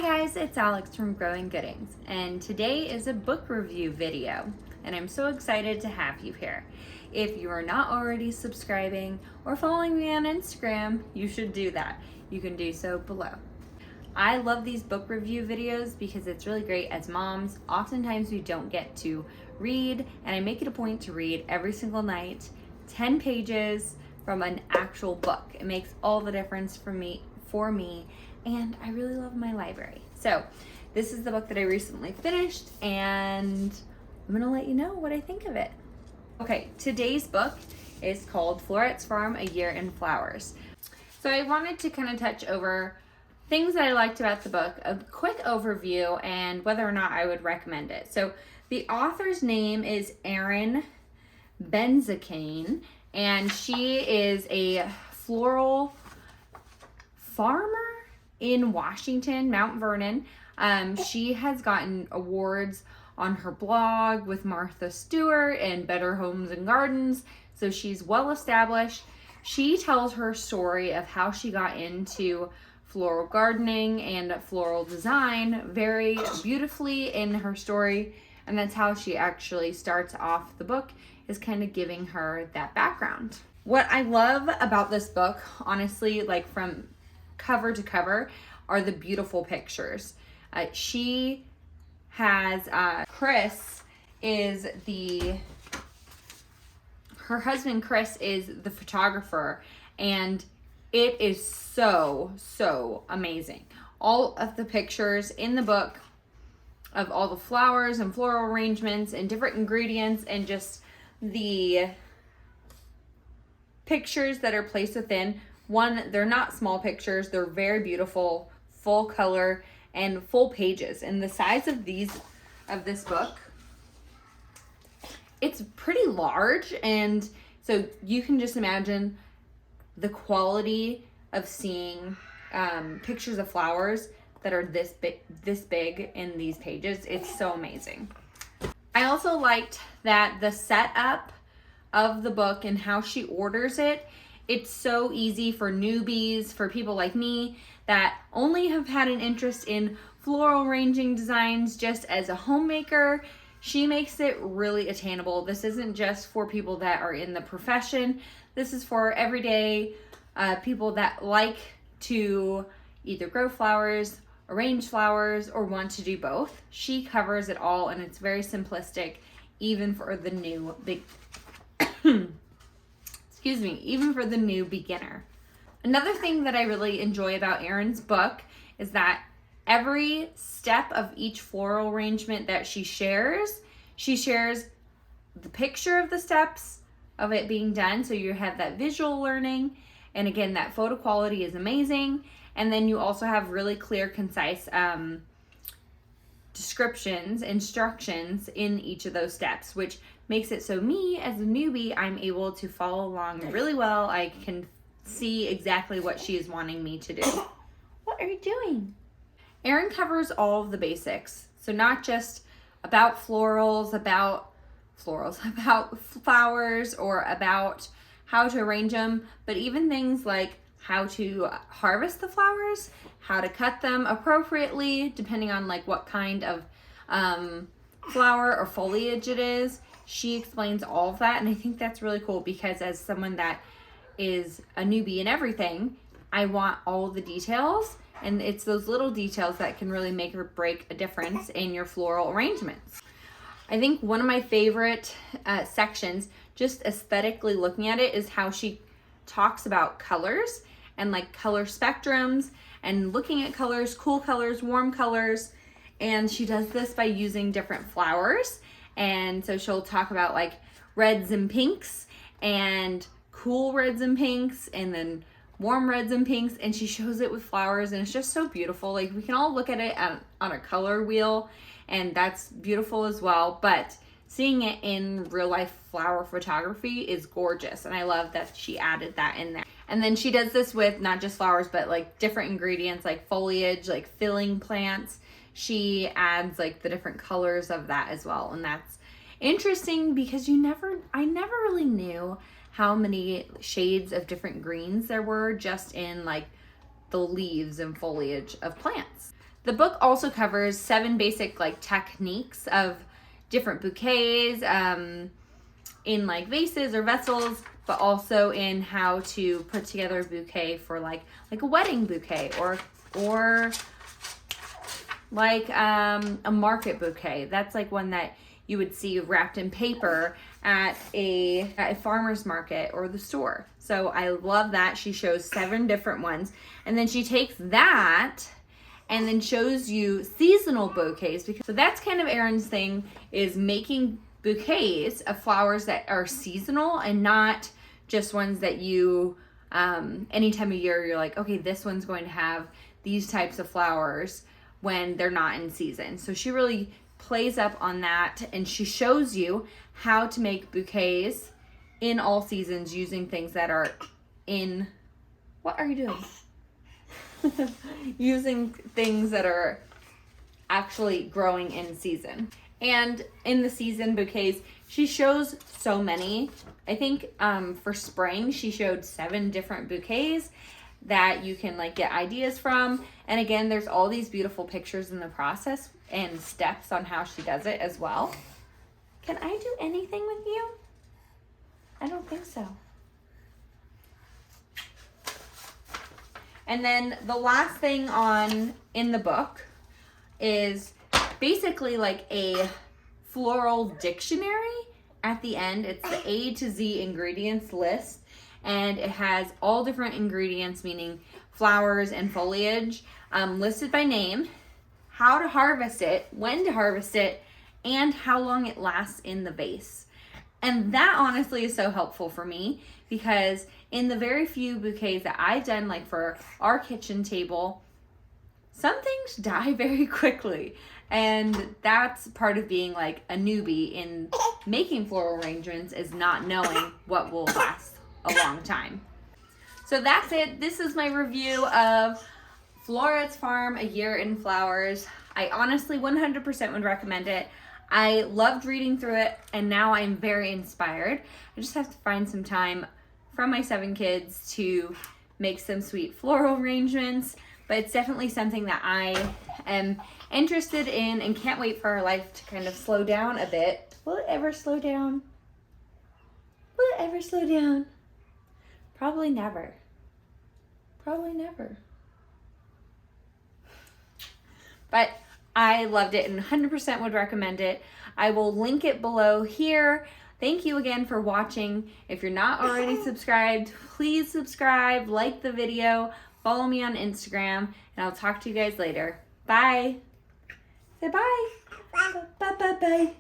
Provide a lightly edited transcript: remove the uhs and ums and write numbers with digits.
guys, it's Alex from Growing Goodings, and today is a book review video, and I'm so excited to have you here. If you are not already subscribing or following me on Instagram, you should do that. You can do so below. I love these book review videos because it's really great as moms. Oftentimes we don't get to read, and I make it a point to read every single night, 10 pages from an actual book. It makes all the difference for me, and I really love my library. So this is the book that I recently finished, and I'm gonna let you know what I think of it. Okay, today's book is called Floret's Farm, A Year in Flowers. So I wanted to kind of touch over things that I liked about the book, a quick overview, and whether or not I would recommend it. So the author's name is Erin Benzakein, and she is a floral farmer in Washington, Mount Vernon. She has gotten awards on her blog with Martha Stewart and Better Homes and Gardens, so she's well established. She tells her story of how she got into floral gardening and floral design very beautifully in her story, and that's how she actually starts off the book, is kind of giving her that background. What I love about this book, honestly, like from cover to cover, are the beautiful pictures. She has her husband Chris is the photographer, and it is so amazing. All of the pictures in the book of all the flowers and floral arrangements and different ingredients, and just the pictures that are placed within. One, they're not small pictures, they're very beautiful, full color, and full pages. And the size of this book, it's pretty large, and so you can just imagine the quality of seeing pictures of flowers that are this big in these pages. It's so amazing. I also liked that the setup of the book and how she orders it, it's so easy for newbies, for people like me that only have had an interest in floral arranging designs just as a homemaker. She makes it really attainable. This isn't just for people that are in the profession. This is for everyday people that like to either grow flowers, arrange flowers, or want to do both. She covers it all, and it's very simplistic, even for the new even for the new beginner. Another thing that I really enjoy about Erin's book is that every step of each floral arrangement that she shares the picture of the steps of it being done, so you have that visual learning, and again, that photo quality is amazing. And then you also have really clear, concise instructions in each of those steps, which makes it so me as a newbie, I'm able to follow along really well. I can see exactly what she is wanting me to do. What are you doing? Erin covers all of the basics. So not just about florals, about flowers, or about how to arrange them, but even things like how to harvest the flowers, how to cut them appropriately, depending on like what kind of flower or foliage it is. She explains all of that, and I think that's really cool because as someone that is a newbie in everything, I want all the details, and it's those little details that can really make or break a difference in your floral arrangements. I think one of my favorite sections, just aesthetically looking at it, is how she talks about colors and like color spectrums and looking at colors, cool colors, warm colors. And she does this by using different flowers. And so she'll talk about like reds and pinks and cool reds and pinks and then warm reds and pinks. And she shows it with flowers, and it's just so beautiful. Like we can all look at it on a color wheel, and that's beautiful as well. But seeing it in real life flower photography is gorgeous, and I love that she added that in there. And then she does this with not just flowers, but like different ingredients like foliage, like filling plants. She adds like the different colors of that as well, and that's interesting because I never really knew how many shades of different greens there were just in like the leaves and foliage of plants. The book also covers 7 basic like techniques of different bouquets, in like vases or vessels, but also in how to put together a bouquet for like a wedding bouquet or like a market bouquet. That's like one that you would see wrapped in paper at a farmer's market or the store. So I love that. She shows 7 different ones, and then she takes that and then shows you seasonal bouquets, because so that's kind of Erin's thing, is making bouquets of flowers that are seasonal and not just ones that you any time of year you're like, okay, this one's going to have these types of flowers when they're not in season. So she really plays up on that, and she shows you how to make bouquets in all seasons using things that are in, what are you doing? Using things that are actually growing in season. And in the season bouquets, she shows so many. I think for spring, she showed 7 different bouquets that you can like get ideas from. And again, there's all these beautiful pictures in the process and steps on how she does it as well. Can I do anything with you? I don't think so. And then the last thing in the book is basically like a floral dictionary. At the end, it's the A to Z ingredients list, and it has all different ingredients, meaning flowers and foliage, listed by name, how to harvest it, when to harvest it, and how long it lasts in the vase. And that honestly is so helpful for me, because in the very few bouquets that I've done, like for our kitchen table, some things die very quickly. And that's part of being like a newbie in making floral arrangements, is not knowing what will last a long time. So that's it. This is my review of Floret's Farm, A Year in Flowers. I honestly 100% would recommend it. I loved reading through it, and now I'm very inspired. I just have to find some time from my 7 kids to make some sweet floral arrangements, but it's definitely something that I am interested in and can't wait for our life to kind of slow down a bit. Will it ever slow down? Will it ever slow down? Probably never. Probably never. But I loved it and 100% would recommend it. I will link it below here. Thank you again for watching. If you're not already subscribed, please subscribe, like the video, follow me on Instagram, and I'll talk to you guys later. Bye. Say bye. Bye, bye, bye.